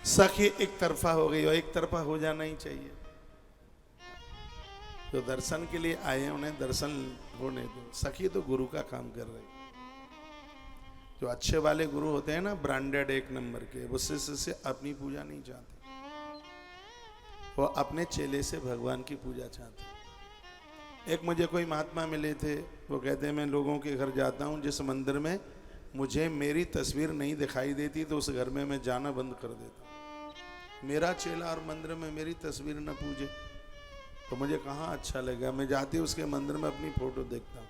सखी एक तरफा हो गई और एक तरफा हो जाना ही चाहिए। जो दर्शन के लिए आए उन्हें दर्शन होने दो। सखी तो गुरु का काम कर रही। जो अच्छे वाले गुरु होते हैं ना, ब्रांडेड एक नंबर के, वो शिष्य से अपनी पूजा नहीं चाहते, वो अपने चेले से भगवान की पूजा चाहते। एक मुझे कोई महात्मा मिले थे, वो कहते हैं मैं लोगों के घर जाता हूँ, जिस मंदिर में मुझे मेरी तस्वीर नहीं दिखाई देती तो उस घर में मैं जाना बंद कर देता हूँ। मेरा चेला और मंदिर में मेरी तस्वीर न पूजे तो मुझे कहाँ अच्छा लगेगा। मैं जाती उसके मंदिर में अपनी फोटो देखता हूँ।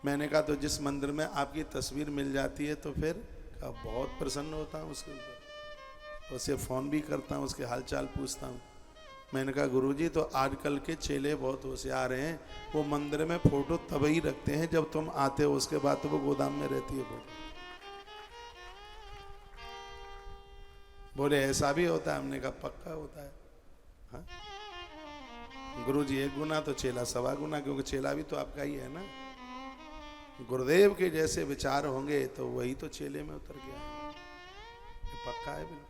मैंने कहा तो जिस मंदिर में आपकी तस्वीर मिल जाती है तो फिर बहुत प्रसन्न होता हूँ उसके ऊपर, उसे फ़ोन भी करता हूँ, उसके हालचाल पूछता हूँ। मैंने कहा गुरुजी तो आजकल के चेले बहुत होशियार हैं, वो मंदिर में फ़ोटो तभी रखते हैं जब तुम आते हो, उसके बाद तो वो गोदाम में रहती है फोटो। बोले ऐसा भी होता है? हमने कहा पक्का होता है। हाँ गुरुजी, एक गुना तो चेला सवा गुना, क्योंकि चेला भी तो आपका ही है ना। गुरुदेव के जैसे विचार होंगे तो वही तो चेले में उतर गया, ये पक्का है बिल्कुल।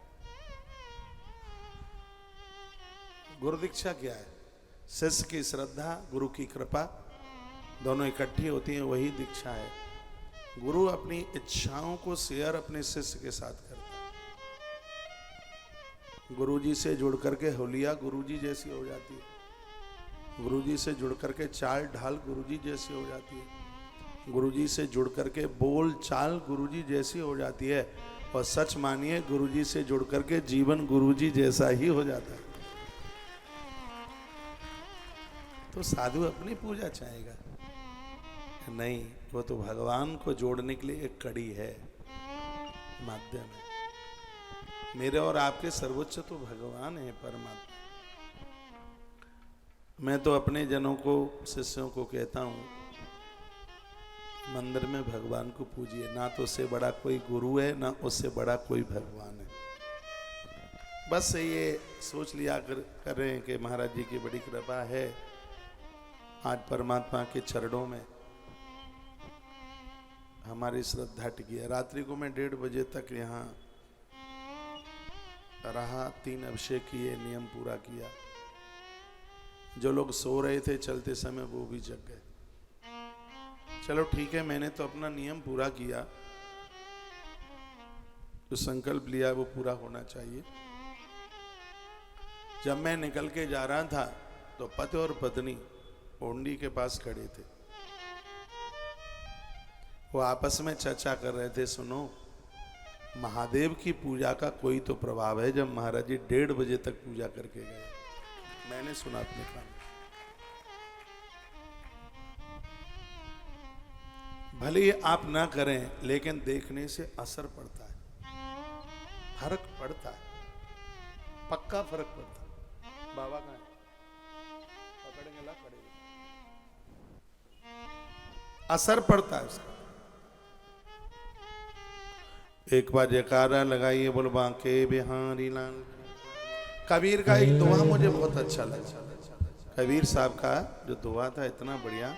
गुरु दीक्षा क्या है? शिष्य की श्रद्धा, गुरु की कृपा दोनों इकट्ठी होती हैं, वही दीक्षा है। गुरु अपनी इच्छाओं को शेयर अपने शिष्य के साथ करता है। गुरुजी से जुड़ करके होलिया गुरुजी जैसी हो जाती है। गुरुजी से जुड़ करके चाल ढाल गुरुजी जैसी हो जाती है। गुरुजी से जुड़ करके बोल चाल गुरुजी जैसी हो जाती है। और सच मानिए, गुरुजी से जुड़ करके जीवन गुरुजी जैसा ही हो जाता है। तो साधु अपनी पूजा चाहेगा नहीं, वो तो भगवान को जोड़ने के लिए एक कड़ी है, माध्यम है। मेरे और आपके सर्वोच्च तो भगवान है, परमात्मा। मैं तो अपने जनों को, शिष्यों को कहता हूं, मंदिर में भगवान को पूजिए। ना तो उससे बड़ा कोई गुरु है, ना उससे बड़ा कोई भगवान है। बस ये सोच लिया कर रहे हैं कि महाराज जी की बड़ी कृपा है, आज परमात्मा के चरणों में हमारी श्रद्धा टिकी है। रात्रि को मैं 1:30 बजे तक यहाँ रहा, 3 अभिषेक किए, नियम पूरा किया। जो लोग सो रहे थे चलते समय वो भी जग गए। चलो ठीक है, मैंने तो अपना नियम पूरा किया, जो संकल्प लिया वो पूरा होना चाहिए। जब मैं निकल के जा रहा था तो पति और पत्नी ओंडी के पास खड़े थे। वो आपस में चर्चा कर रहे थे, सुनो महादेव की पूजा का कोई तो प्रभाव है। जब महाराज जी 1:30 बजे तक पूजा करके गए, मैंने सुना अपने कान। भले ही आप ना करें, लेकिन देखने से असर पड़ता है, फर्क पड़ता है, पक्का फर्क पड़ता है। बाबा का पकड़ेंगे, ला पड़ेगा, असर पड़ता है उसका। एक बार जयकारा लगाइए, बोल बांके बिहारी लाल। कबीर का एक दुआ मुझे बहुत अच्छा लगा। कबीर साहब का जो दुआ था इतना बढ़िया।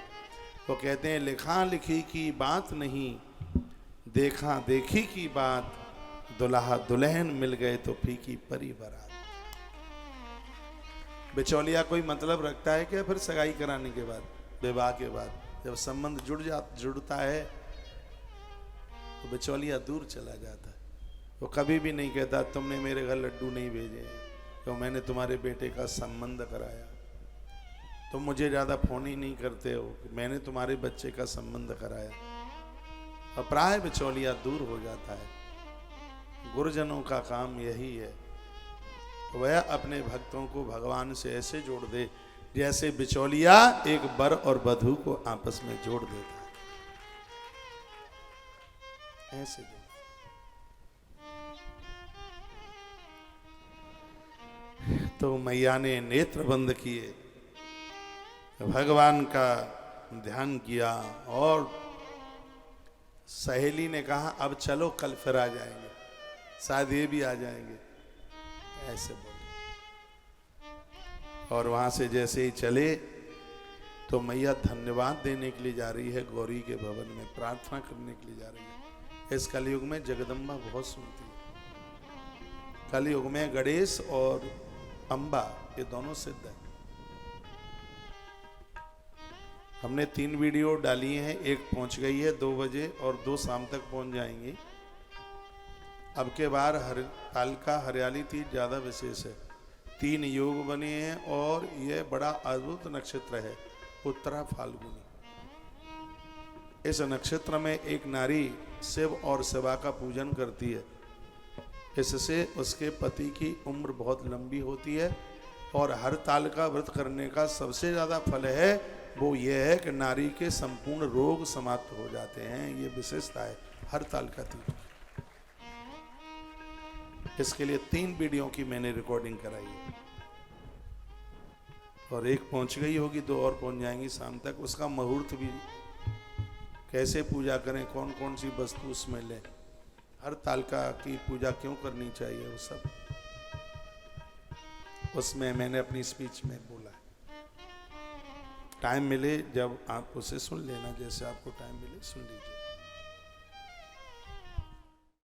वो कहते हैं, लिखा लिखी की बात नहीं, देखा देखी की बात, दुल्हा दुल्हन मिल गए तो फीकी परी बारात। बिचौलिया कोई मतलब रखता है क्या? फिर सगाई कराने के बाद, विवाह के बाद जब संबंध जुड़ता है तो बिचौलिया दूर चला जाता है। वो कभी भी नहीं कहता तुमने मेरे घर लड्डू नहीं भेजे, तो मैंने तुम्हारे बेटे का संबंध कराया, तुम मुझे ज़्यादा फोन ही नहीं करते हो, मैंने तुम्हारे बच्चे का संबंध कराया। और प्राय बिचौलिया दूर हो जाता है। गुरुजनों का काम यही है, वह अपने भक्तों को भगवान से ऐसे जोड़ दे जैसे बिचौलिया एक वर और वधू को आपस में जोड़ देता है, ऐसे जोड़। तो मैया ने नेत्र बंद किए, भगवान का ध्यान किया, और सहेली ने कहा अब चलो कल फिर आ जाएंगे, शायद ये भी आ जाएंगे, ऐसे बोले। और वहां से जैसे ही चले तो मैया धन्यवाद देने के लिए जा रही है, गौरी के भवन में प्रार्थना करने के लिए जा रही है। इस कलयुग में जगदम्बा बहुत सुनती है, कलयुग में गणेश और अंबा ये दोनों सिद्ध है। हमने 3 वीडियो डाली हैं, एक पहुंच गई है 2 बजे और 2 शाम तक पहुंच जाएंगी। अब के बार हर ताल का हरियाली तीज ज़्यादा विशेष है। 3 योग बने हैं और यह बड़ा अद्भुत नक्षत्र है, उत्तरा फाल्गुनी। इस नक्षत्र में एक नारी शिव और शिवा का पूजन करती है, इससे उसके पति की उम्र बहुत लंबी होती है। और हर ताल का व्रत करने का सबसे ज़्यादा फल है वो ये है कि नारी के संपूर्ण रोग समाप्त हो जाते हैं। ये विशेषता है हर ताल का तीज। इसके लिए 3 वीडियो की मैंने रिकॉर्डिंग कराई है और एक पहुंच गई होगी, 2 और पहुंच जाएंगी शाम तक। उसका मुहूर्त भी, कैसे पूजा करें, कौन कौन सी वस्तु उसमें लें, हर तालका की पूजा क्यों करनी चाहिए, वो सब उसमें मैंने अपनी स्पीच में बोला है। टाइम मिले जब आप उसे सुन लेना, जैसे आपको टाइम मिले सुन लीजिए।